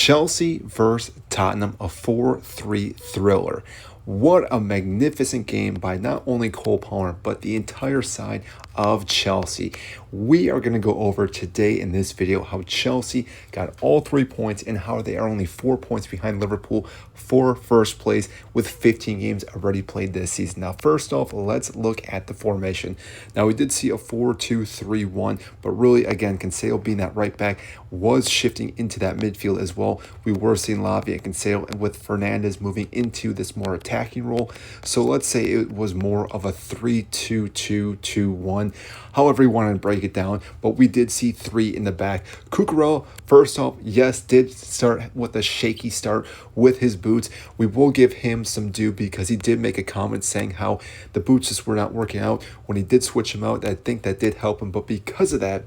Chelsea versus Tottenham, a 4-3 thriller. What a magnificent game by not only Cole Palmer, but the entire side of Chelsea. We are going to go over today in this video how Chelsea got all 3 points and how they are only 4 points behind Liverpool for first place with 15 games already played this season. Now, first off, let's look at the formation. Now, we did see a 4-2-3-1, but really, again, Cancelo being that right back was shifting into that midfield as well. We were seeing Lavia and Cancelo, and with Fernandes moving into this more attacking role. So let's say it was more of a 3-2-2-2-1, however you want to break it down, but we did see 3 in the back. Cucurella, first off, yes, did start with a shaky start with his boots. We will give him some due because he did make a comment saying how the boots just were not working out. When he did switch him out, I think that did help him, but because of that,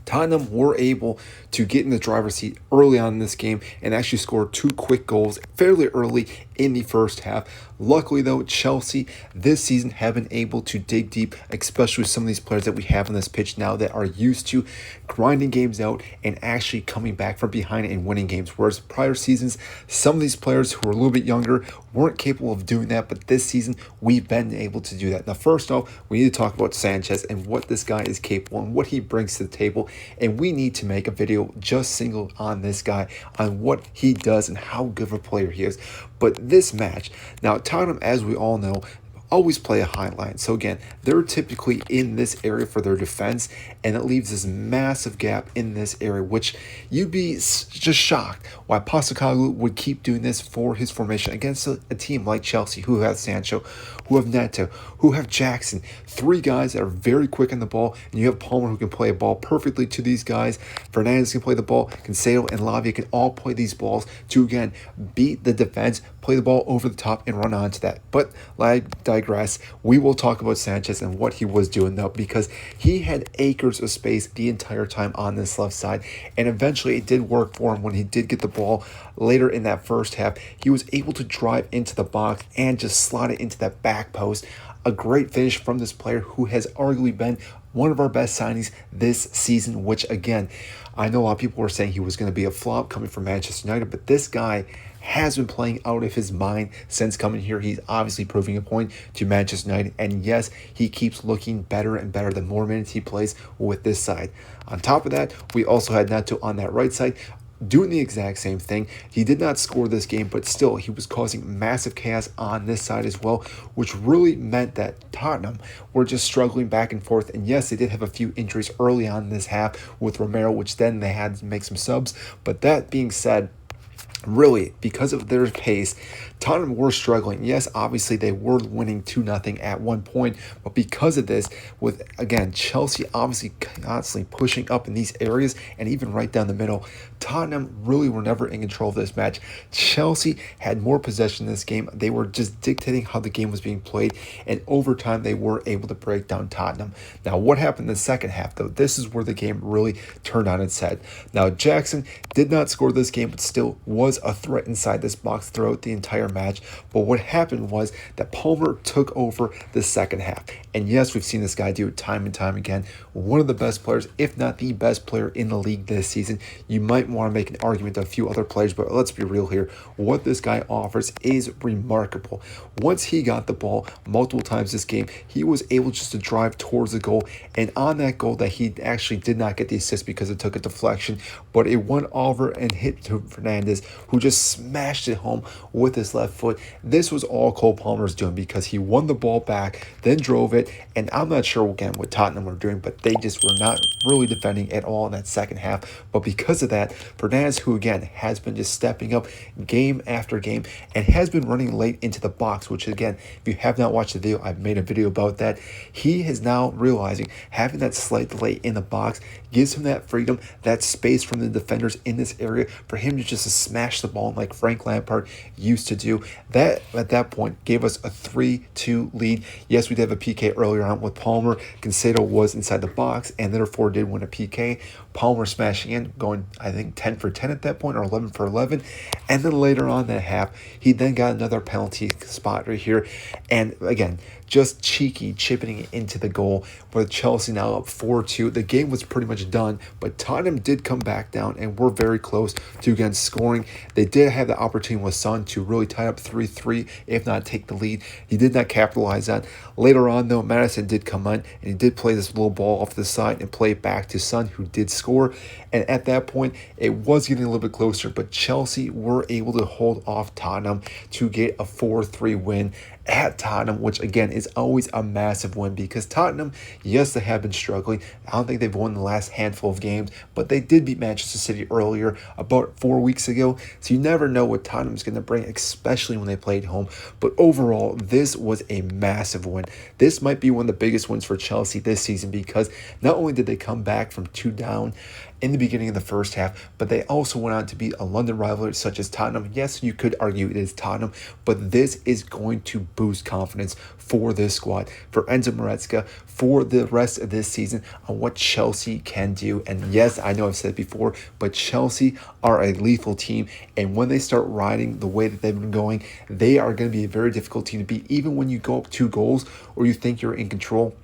Tottenham were able to get in the driver's seat early on in this game and actually score 2 quick goals fairly early in the first half. Luckily, though, Chelsea this season have been able to dig deep, especially with some of these players that we have on this pitch now that are used to grinding games out and actually coming back from behind and winning games. Whereas prior seasons, some of these players who were a little bit younger weren't capable of doing that, but this season we've been able to do that. Now, first off, we need to talk about Sanchez and what this guy is capable and what he brings to the table. And we need to make a video just single on this guy, on what he does and how good of a player he is. But this match, now Tottenham, as we all know, always play a high line. So again, they're typically in this area for their defense, and it leaves this massive gap in this area, which you'd be just shocked why Postecoglou would keep doing this for his formation against a team like Chelsea, who have Sancho, who have Neto, who have Jackson, 3 guys that are very quick on the ball, and you have Palmer who can play a ball perfectly to these guys. Fernandes can play the ball, Cancelo and Lavia can all play these balls to, again, beat the defense, play the ball over the top, and run onto that. But I digress. We will talk about Sanchez and what he was doing, though, because he had acres of space the entire time on this left side, and eventually it did work for him when he did get the ball later in that first half. He was able to drive into the box and just slot it into that back post. A great finish from this player who has arguably been one of our best signings this season, which, again, I know a lot of people were saying he was going to be a flop coming from Manchester United, but this guy has been playing out of his mind since coming here. He's obviously proving a point to Manchester United, and yes, he keeps looking better and better the more minutes he plays with this side. On top of that, we also had Neto on that right side, doing the exact same thing. He did not score this game, but still he was causing massive chaos on this side as well, which really meant that Tottenham were just struggling back and forth. And yes, they did have a few injuries early on in this half with Romero, which then they had to make some subs. But that being said, really, because of their pace, Tottenham were struggling. Yes, obviously they were winning 2-0 at one point, but because of this, with, again, Chelsea obviously constantly pushing up in these areas and even right down the middle, Tottenham really were never in control of this match. Chelsea had more possession in this game. They were just dictating how the game was being played, and over time they were able to break down Tottenham. Now, what happened in the second half, though? This is where the game really turned on its head. Now, Jackson did not score this game, but still was a threat inside this box throughout the entire match. But what happened was that Palmer took over the second half. And yes, we've seen this guy do it time and time again. One of the best players, if not the best player in the league this season. You might want to make an argument to a few other players, but let's be real here. What this guy offers is remarkable. Once he got the ball multiple times this game, he was able just to drive towards the goal. And on that goal that he actually did not get the assist because it took a deflection, but it went over and hit to Fernandes, who just smashed it home with his left foot. This was all Cole Palmer's doing because he won the ball back, then drove it, and I'm not sure again what Tottenham were doing, but they just were not really defending at all in that second half. But because of that, Fernandes, who again has been just stepping up game after game and has been running late into the box, which again, if you have not watched the video, I've made a video about that. He is now realizing having that slight delay in the box gives him that freedom, that space from the defenders in this area for him to just smash the ball like Frank Lampard used to do. That at that point gave us a 3-2 lead. Yes, we did have a PK earlier on with Palmer. Cancelo was inside the box and therefore did win a PK. Palmer smashing in, going I think 10 for 10 at that point, or 11 for 11. And then later on that half, he then got another penalty spot right here. And again, just cheeky chipping it into the goal, with Chelsea now up 4-2. The game was pretty much done, but Tottenham did come back down and were very close to again scoring. They did have the opportunity with Son to really tie up 3-3, if not take the lead. He did not capitalize on. Later on, though, Madison did come on and he did play this little ball off the side and play it back to Son, who did score. And at that point, it was getting a little bit closer, but Chelsea were able to hold off Tottenham to get a 4-3 win at Tottenham, which again is always a massive win because Tottenham, yes, they have been struggling. I don't think they've won the last handful of games, but they did beat Manchester City earlier, about 4 weeks ago. So you never know what Tottenham's going to bring, especially when they played home. But overall, this was a massive win. This might be one of the biggest wins for Chelsea this season because not only did they come back from 2 down in the beginning of the first half, but they also went on to beat a London rivalry such as Tottenham. Yes, you could argue it is Tottenham, but this is going to boost confidence for this squad, for Enzo Maresca, for the rest of this season on what Chelsea can do. And yes, I know I've said it before, but Chelsea are a lethal team, and when they start riding the way that they've been going, they are going to be a very difficult team to beat. Even when you go up 2 goals or you think you're in control,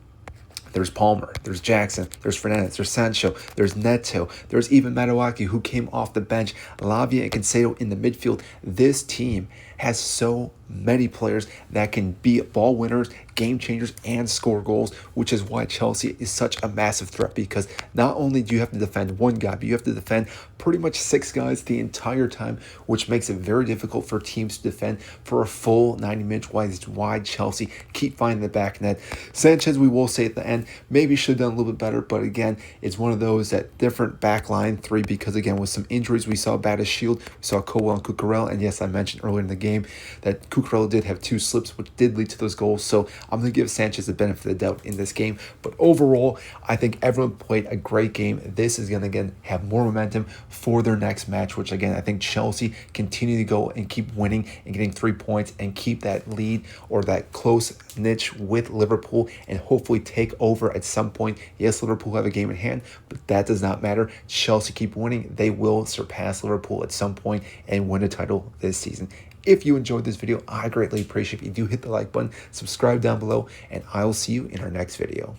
there's Palmer, there's Jackson, there's Fernandes, there's Sancho, there's Neto, there's even Madueke, who came off the bench, Lavia and Cancelo in the midfield. This team has so many players that can be ball winners, game changers, and score goals, which is why Chelsea is such a massive threat, because not only do you have to defend one guy, but you have to defend pretty much 6 guys the entire time, which makes it very difficult for teams to defend for a full 90 minutes, why Chelsea keep finding the back net. Sanchez, we will say at the end, maybe should have done a little bit better, but again, it's one of those that different back line 3, because again, with some injuries, we saw Bad Shield, we saw Cowell and Cucurella, and yes, I mentioned earlier in the game that Cucurella did have 2 slips, which did lead to those goals, so I'm going to give Sanchez the benefit of the doubt in this game. But overall, I think everyone played a great game. This is going to, again, have more momentum for their next match, which, again, I think Chelsea continue to go and keep winning and getting 3 points and keep that lead or that close niche with Liverpool and hopefully take over at some point. Yes, Liverpool have a game in hand, but that does not matter. Chelsea keep winning. They will surpass Liverpool at some point and win a title this season. If you enjoyed this video, I greatly appreciate if you do hit the like button, subscribe down below, and I will see you in our next video.